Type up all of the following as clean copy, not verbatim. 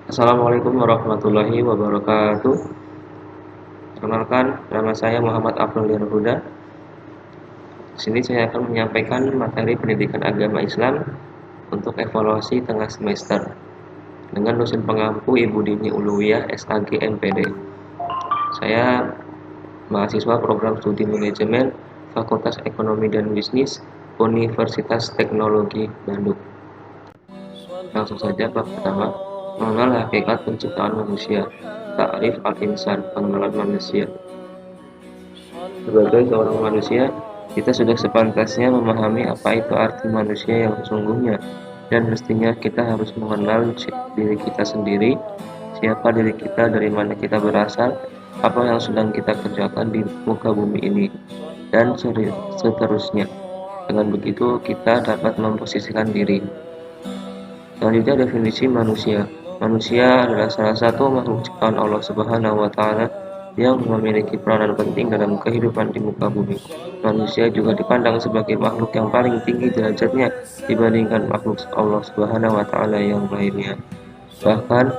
Assalamualaikum warahmatullahi wabarakatuh. Perkenalkan, nama saya Muhammad Afdal Huda. Di sini saya akan menyampaikan materi pendidikan agama Islam untuk evaluasi tengah semester dengan dosen pengampu Ibu Dini Uluwiyah SAG MPD. Saya mahasiswa program studi manajemen Fakultas Ekonomi dan Bisnis Universitas Teknologi Bandung. Langsung saja bab pertama, mengenal hakikat penciptaan manusia. Ta'rif al-insan, pengenalan manusia. Sebagai seorang manusia, kita sudah sepantasnya memahami apa itu arti manusia yang sesungguhnya, dan mestinya kita harus mengenal diri kita sendiri, siapa diri kita, dari mana kita berasal, apa yang sedang kita kerjakan di muka bumi ini, dan seterusnya. Dengan begitu, kita dapat memposisikan diri. Selanjutnya, definisi manusia. Manusia adalah salah satu makhluk ciptaan Allah Subhanahu wa Ta'ala yang memiliki peranan penting dalam kehidupan di muka bumi. Manusia juga dipandang sebagai makhluk yang paling tinggi derajatnya dibandingkan makhluk Allah Subhanahu wa Ta'ala yang lainnya. Bahkan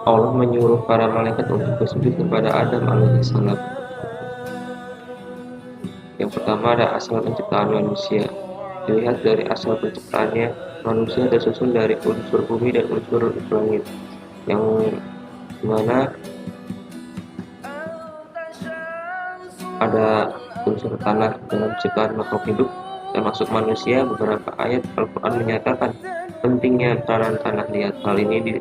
Allah menyuruh para malaikat untuk bersujud kepada Adam alaihissalam. Yang pertama ada asal penciptaan manusia. Dilihat dari asal penciptaannya, manusia tersusun dari unsur bumi dan unsur langit, yang dimana ada unsur tanah dalam ciptaan makhluk hidup termasuk manusia. Beberapa ayat Al-Quran menyatakan pentingnya peranan tanah. Lihat hal ini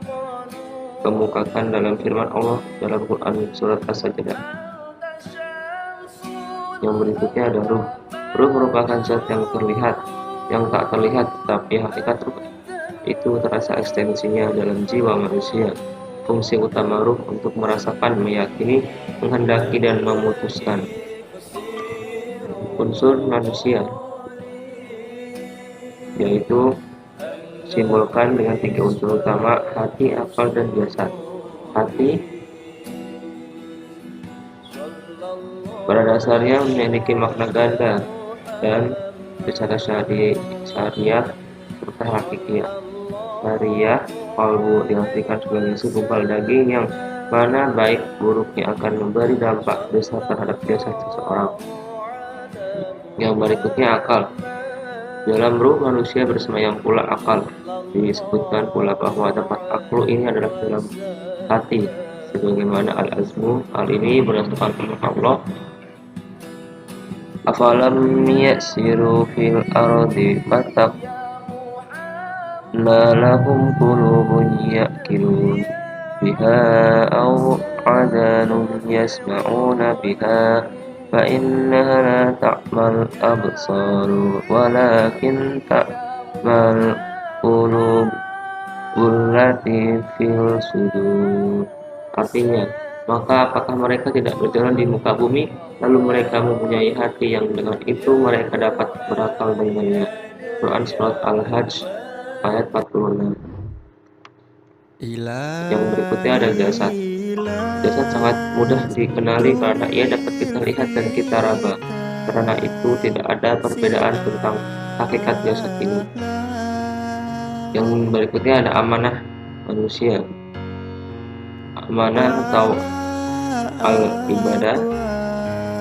dikemukakan dalam firman Allah dalam Quran surat As-Sajdah. Yang berikutnya ada ruh. Ruh merupakan zat yang terlihat, yang tak terlihat, tetapi hakikat ruh itu terasa ekstensinya dalam jiwa manusia. Fungsi utama ruh untuk merasakan, meyakini, menghendaki, dan memutuskan. Unsur manusia yaitu simbolkan dengan 3 unsur utama: hati, akal, dan jasad. Hati pada dasarnya memiliki makna ganda dan secara syariah serta hakikiyah. Syariah, qalbu diartikan sebagai segumpal daging yang mana baik buruknya akan memberi dampak besar terhadap jasad seseorang. Yang berikutnya akal. Dalam ruh manusia bersemayam pula akal. Disebutkan pula bahwa tempat akal ini adalah dalam hati, sebagaimana al-azmu. Hal ini berdasarkan firman Allah, afalam yasiru fil ardi fatakna lahum qulubun ya'qilun biha aw adanun yasma'una biha fa innaha la ta'mal absaru walakin ta'mal qulubul lati fil sudur. Artinya, maka apakah mereka tidak berjalan di muka bumi, lalu mereka mempunyai hati yang dengan itu mereka dapat berakal dengannya. Quran Surat Al-Hajj ayat 46. Yang berikutnya ada jasad. Jasad sangat mudah dikenali karena ia dapat kita lihat dan kita raba. Karena itu tidak ada perbedaan tentang hakikat jasad ini. Yang berikutnya ada amanah manusia. Amanah atau al-ibadah.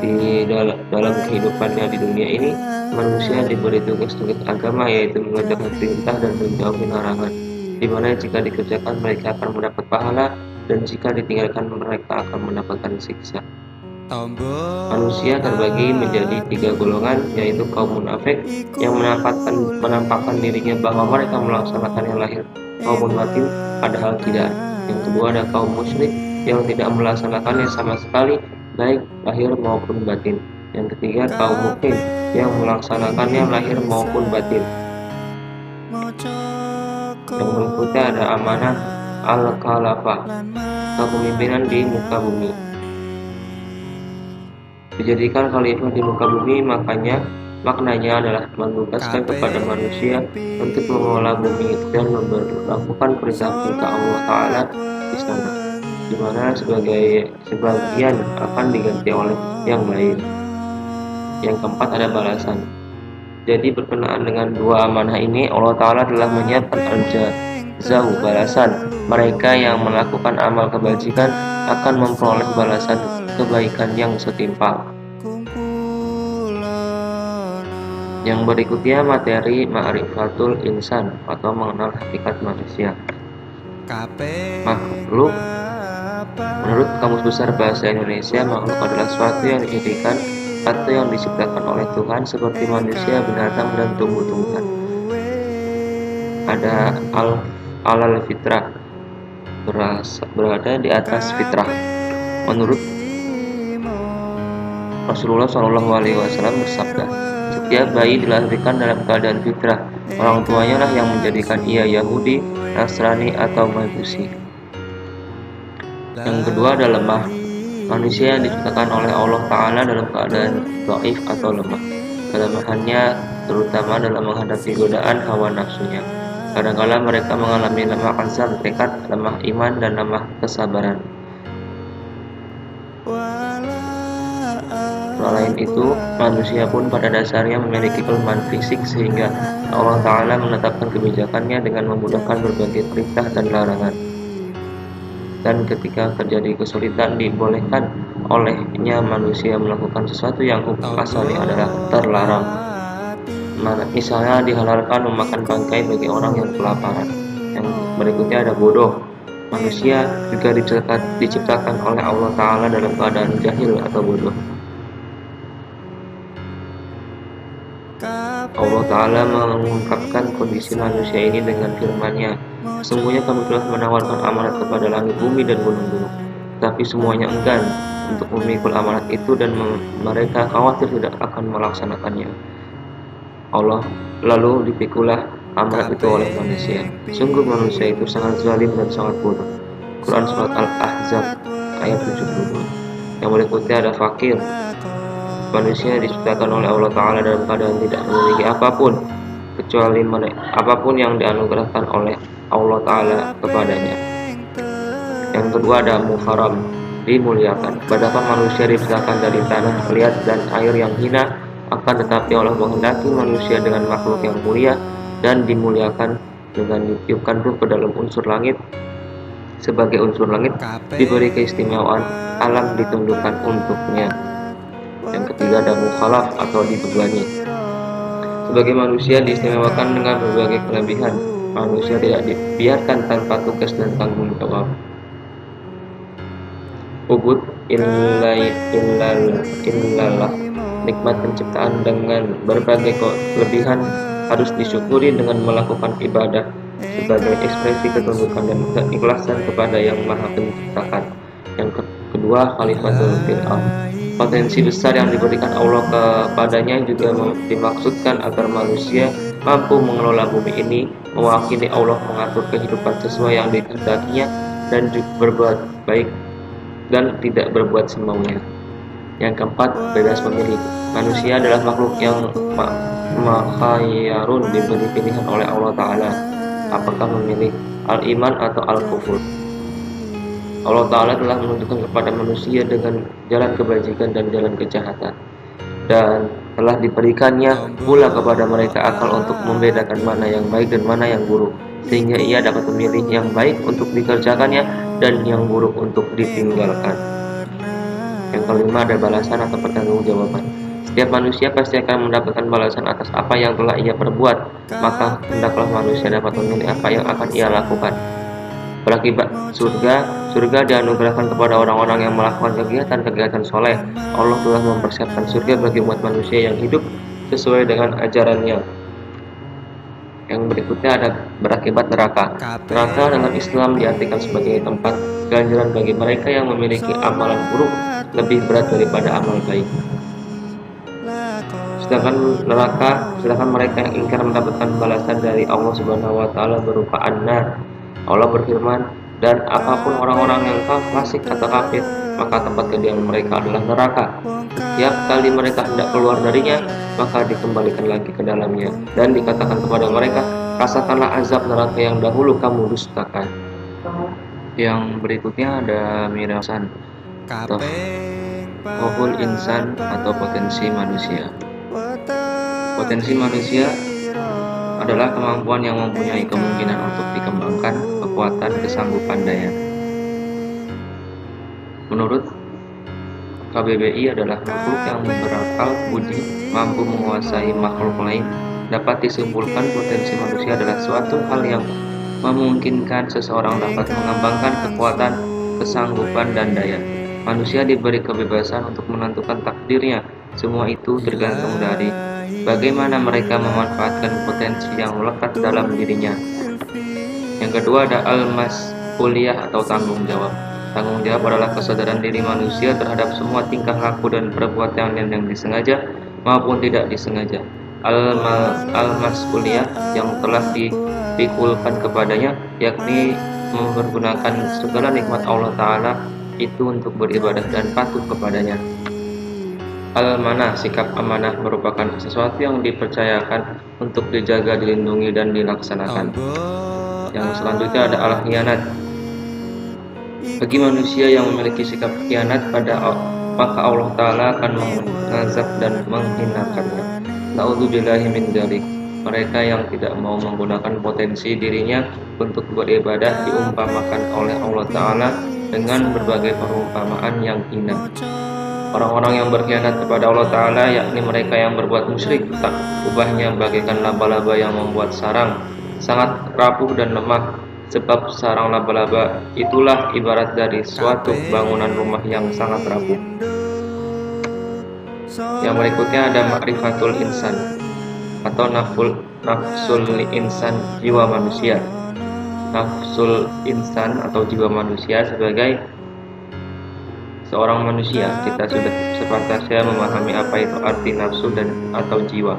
Di dalam kehidupannya di dunia ini, manusia diberi tugas-tugas agama, yaitu mengerjakan perintah dan menjauhi larangan, di mana jika dikerjakan mereka akan mendapat pahala, dan jika ditinggalkan mereka akan mendapatkan siksa. Manusia terbagi menjadi 3 golongan, yaitu kaum munafik yang menampakkan dirinya bahwa mereka melaksanakan yang lahir maupun batin, padahal tidak. Yang kedua ada kaum musyrik yang tidak melaksanakannya sama sekali, baik lahir maupun batin. Yang ketiga kaum mukmin yang melaksanakannya lahir maupun batin. Yang berikutnya ada amanah al-khalafah, kepemimpinan di muka bumi. Dijadikan khalifah di muka bumi, maknanya adalah menugaskan kepada manusia untuk mengelola bumi dan melakukan perintah-perintah Allah Ta'ala di sana, di mana sebagian akan diganti oleh yang lain. Yang keempat ada balasan. Jadi berkenaan dengan 2 amanah ini, Allah Ta'ala telah menyiapkan jazau, balasan. Mereka yang melakukan amal kebajikan akan memperoleh balasan kebaikan yang setimpal. Yang berikutnya materi ma'rifatul insan atau mengenal hakikat manusia. Makhluk. Menurut Kamus Besar Bahasa Indonesia, makhluk adalah suatu yang dijadikan atau yang diciptakan oleh Tuhan seperti manusia, binatang, dan tumbuh-tumbuhan. Ada alal fitrah, berada di atas fitrah. Menurut Rasulullah SAW bersabda, setiap bayi dilahirkan dalam keadaan fitrah. Orang tuanya lah yang menjadikan ia Yahudi, Nasrani, atau Majusi. Yang kedua ada lemah. Manusia yang diciptakan oleh Allah Ta'ala dalam keadaan dhaif atau lemah. Kelemahannya terutama dalam menghadapi godaan hawa nafsunya. Kadang-kala mereka mengalami lemah azam, tekad, lemah iman, dan lemah kesabaran. Selain itu, manusia pun pada dasarnya memiliki kelemahan fisik sehingga Allah Ta'ala menetapkan kebijakannya dengan memudahkan berbagai perintah dan larangan. Dan ketika terjadi kesulitan, dibolehkan olehnya manusia melakukan sesuatu yang hukum asalnya adalah terlarang. Misalnya dihalalkan memakan bangkai bagi orang yang kelaparan. Yang berikutnya ada bodoh. Manusia juga diciptakan oleh Allah Ta'ala dalam keadaan jahil atau bodoh. Allah Ta'ala mengungkapkan kondisi manusia ini dengan firman-Nya, sesungguhnya kami telah menawarkan amanat kepada langit, bumi, dan gunung-gunung, tapi semuanya enggan untuk memikul amanat itu dan mereka khawatir tidak akan melaksanakannya. Allah lalu dipikulah amanat itu oleh manusia. Sungguh manusia itu sangat zalim dan sangat bodoh. Quran Surat Al-Ahzab ayat 72. Yang berikutnya ada fakir. Manusia diciptakan oleh Allah Ta'ala dalam keadaan tidak memiliki apapun kecuali apapun yang dianugerahkan oleh Allah Ta'ala kepadanya. Yang kedua ada muharram, dimuliakan. Padahal manusia diciptakan dari tanah, liat, dan air yang hina, akan tetapi Allah menghendaki manusia dengan makhluk yang mulia dan dimuliakan dengan ditiupkan ruh ke dalam unsur langit. Sebagai unsur langit diberi keistimewaan, alam ditundukkan untuknya. Yang ketiga ada mukhalaf atau dibebani. Sebagai manusia diistimewakan dengan berbagai kelebihan. Manusia tidak dibiarkan tanpa tugas dan tanggung jawab. Ubud illallah, nikmat penciptaan dengan berbagai kelebihan harus disyukuri dengan melakukan ibadah sebagai ekspresi ketundukan dan keikhlasan kepada Yang Maha Penciptakan. Yang kedua, khalifatul fil ardh. Potensi besar yang diberikan Allah kepadanya juga dimaksudkan agar manusia mampu mengelola bumi ini, mewakili Allah mengatur kehidupan sesuai yang dikehendakinya, dan juga berbuat baik dan tidak berbuat semaunya. Yang keempat, bebas memilih. Manusia adalah makhluk yang makhayyarun, diberi pilihan oleh Allah Ta'ala apakah memilih al-iman atau al-kufur. Allah Ta'ala telah menunjukkan kepada manusia dengan jalan kebajikan dan jalan kejahatan, dan telah diberikannya pula kepada mereka akal untuk membedakan mana yang baik dan mana yang buruk, sehingga ia dapat memilih yang baik untuk dikerjakannya dan yang buruk untuk ditinggalkan. Yang kelima ada balasan atau pertanggungjawaban. Setiap manusia pasti akan mendapatkan balasan atas apa yang telah ia perbuat, maka hendaklah manusia dapat memilih apa yang akan ia lakukan. Berakibat surga dianugerahkan kepada orang-orang yang melakukan kegiatan-kegiatan soleh. Allah telah mempersiapkan surga bagi umat manusia yang hidup sesuai dengan ajarannya. Yang berikutnya ada berakibat neraka. Neraka dalam Islam diartikan sebagai tempat ganjaran bagi mereka yang memiliki amalan buruk lebih berat daripada amal baik. Sedangkan mereka yang ingkar mendapatkan balasan dari Allah Subhanahu wa Ta'ala berupa an-nar. Allah berfirman, dan apapun orang-orang yang fasik atau kafir, maka tempat kediaman mereka adalah neraka. Setiap kali mereka hendak keluar darinya, maka dikembalikan lagi ke dalamnya, dan dikatakan kepada mereka, rasakanlah azab neraka yang dahulu kamu dustakan. Yang berikutnya ada mirasan atau kohul insan atau potensi manusia. Potensi manusia adalah kemampuan yang mempunyai kemungkinan untuk dikembangkan, kekuatan, kesanggupan daya. Menurut KBBI adalah makhluk yang berakal budi, mampu menguasai makhluk lain. Dapat disimpulkan potensi manusia adalah suatu hal yang memungkinkan seseorang dapat mengembangkan kekuatan, kesanggupan, dan daya. Manusia diberi kebebasan untuk menentukan takdirnya. Semua itu tergantung dari bagaimana mereka memanfaatkan potensi yang melekat dalam dirinya. Yang kedua ada al-mas'uliyah atau tanggung jawab. Tanggung jawab adalah kesadaran diri manusia terhadap semua tingkah laku dan perbuatan yang disengaja maupun tidak disengaja. Al-mas'uliyah yang telah dipikulkan kepadanya, yakni mempergunakan segala nikmat Allah Ta'ala itu untuk beribadah dan patuh kepadanya. Al-manah, sikap amanah merupakan sesuatu yang dipercayakan untuk dijaga, dilindungi, dan dilaksanakan. Yang selanjutnya ada al-khianat. Bagi manusia yang memiliki sikap khianat maka Allah Ta'ala akan mengazab dan menghinakannya. Na'udzubillahi min dzalik. Mereka yang tidak mau menggunakan potensi dirinya untuk beribadah diumpamakan oleh Allah Ta'ala dengan berbagai perumpamaan yang hina. Orang-orang yang berkhianat kepada Allah Ta'ala, yakni mereka yang berbuat musyrik, tak ubahnya bagaikan laba-laba yang membuat sarang, sangat rapuh dan lemah. Sebab sarang laba-laba itulah ibarat dari suatu bangunan rumah yang sangat rapuh. Yang berikutnya ada ma'rifatul insan atau nafsul insan, jiwa manusia. Nafsul insan atau jiwa manusia sebagai seorang manusia, kita sudah sepantasnya memahami apa itu arti nafsu dan atau jiwa.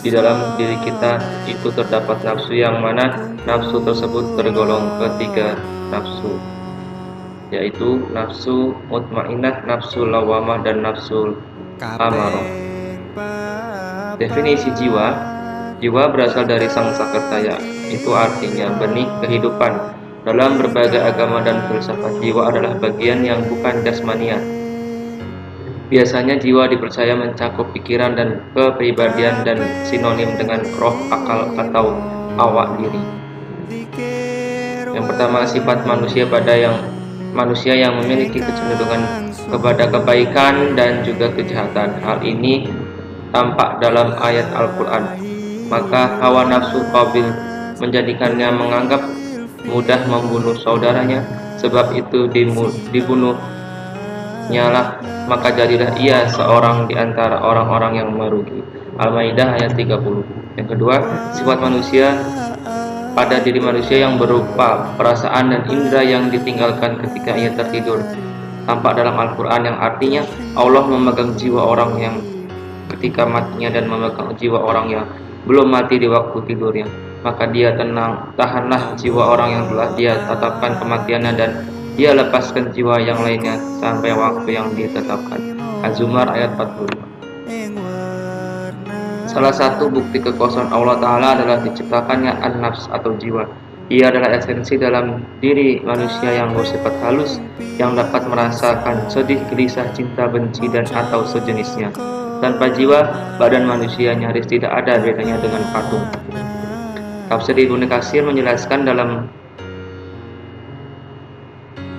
Di dalam diri kita itu terdapat nafsu, yang mana nafsu tersebut tergolong ketiga nafsu, yaitu nafsu mutmainnah, nafsu lawamah, dan nafsu amarah. Definisi jiwa. Jiwa berasal dari Sangskrita, itu artinya benih kehidupan. Dalam berbagai agama dan filsafat, jiwa adalah bagian yang bukan jasmania. Biasanya jiwa dipercaya mencakup pikiran dan kepribadian dan sinonim dengan roh, akal, atau awak diri. Yang pertama, sifat manusia yang memiliki kecenderungan kepada kebaikan dan juga kejahatan. Hal ini tampak dalam ayat Al-Quran. Maka hawa nafsu Qabil menjadikannya menganggap mudah membunuh saudaranya, sebab itu dibunuhnyalah, maka jadilah ia seorang di antara orang-orang yang merugi. Al-Maidah ayat 30. Yang kedua, sifat manusia pada diri manusia yang berupa perasaan dan indera yang ditinggalkan ketika ia tertidur. Tampak dalam Al-Quran, yang artinya Allah memegang jiwa orang yang ketika matinya dan memegang jiwa orang yang belum mati di waktu tidurnya. Maka dia tahanlah jiwa orang yang telah dia tetapkan kematiannya, dan dia lepaskan jiwa yang lainnya sampai waktu yang ditetapkan. Az-Zumar ayat 45. Salah satu bukti kekuasaan Allah Ta'ala adalah diciptakannya an-nafs atau jiwa. Ia adalah esensi dalam diri manusia yang bersifat halus, yang dapat merasakan sedih, gelisah, cinta, benci, dan atau sejenisnya. Tanpa jiwa, badan manusia nyaris tidak ada bedanya dengan patung. Tafsir Ibnu Katsir menjelaskan dalam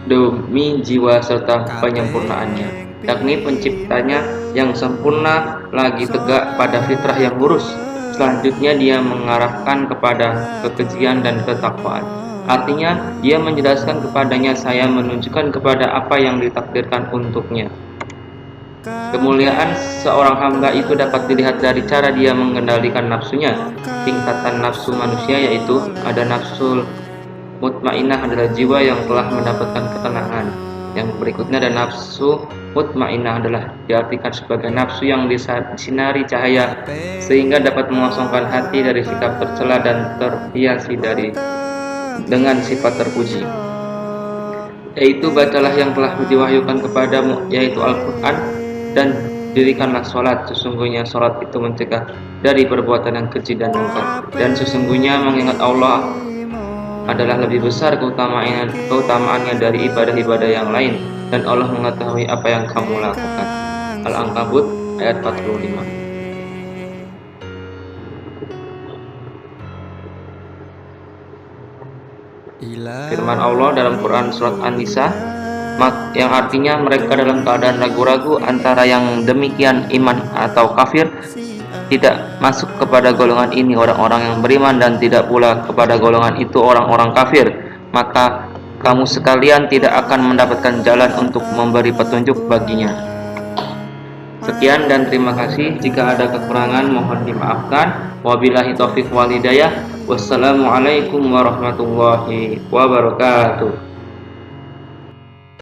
demi jiwa serta penyempurnaannya, yakni penciptanya yang sempurna lagi tegak pada fitrah yang lurus. Selanjutnya dia mengarahkan kepada kekejian dan ketakwaan. Artinya dia menjelaskan kepadanya, saya menunjukkan kepada apa yang ditakdirkan untuknya. Kemuliaan seorang hamba itu dapat dilihat dari cara dia mengendalikan nafsunya. Tingkatan nafsu manusia yaitu ada nafsul mutmainnah, adalah jiwa yang telah mendapatkan ketenangan. Yang berikutnya ada nafsu mutmainnah, adalah diartikan sebagai nafsu yang disinari cahaya sehingga dapat mengosongkan hati dari sikap tercela dan terhiasi dengan sifat terpuji, yaitu bacalah yang telah diwahyukan kepadamu, yaitu Al-Quran, dan dirikanlah sholat. Sesungguhnya sholat itu mencegah dari perbuatan yang keji dan mungkar, dan sesungguhnya mengingat Allah adalah lebih besar keutamaannya dari ibadah-ibadah yang lain, dan Allah mengetahui apa yang kamu lakukan. Al-Ankabut ayat 45. Firman Allah dalam Quran surat An-Nisa yang artinya mereka dalam keadaan ragu-ragu antara yang demikian iman atau kafir. Tidak masuk kepada golongan ini orang-orang yang beriman dan tidak pula kepada golongan itu orang-orang kafir. Maka kamu sekalian tidak akan mendapatkan jalan untuk memberi petunjuk baginya. Sekian dan terima kasih. Jika ada kekurangan mohon dimaafkan. Wabillahi taufiq wal hidayah. Wassalamualaikum warahmatullahi wabarakatuh.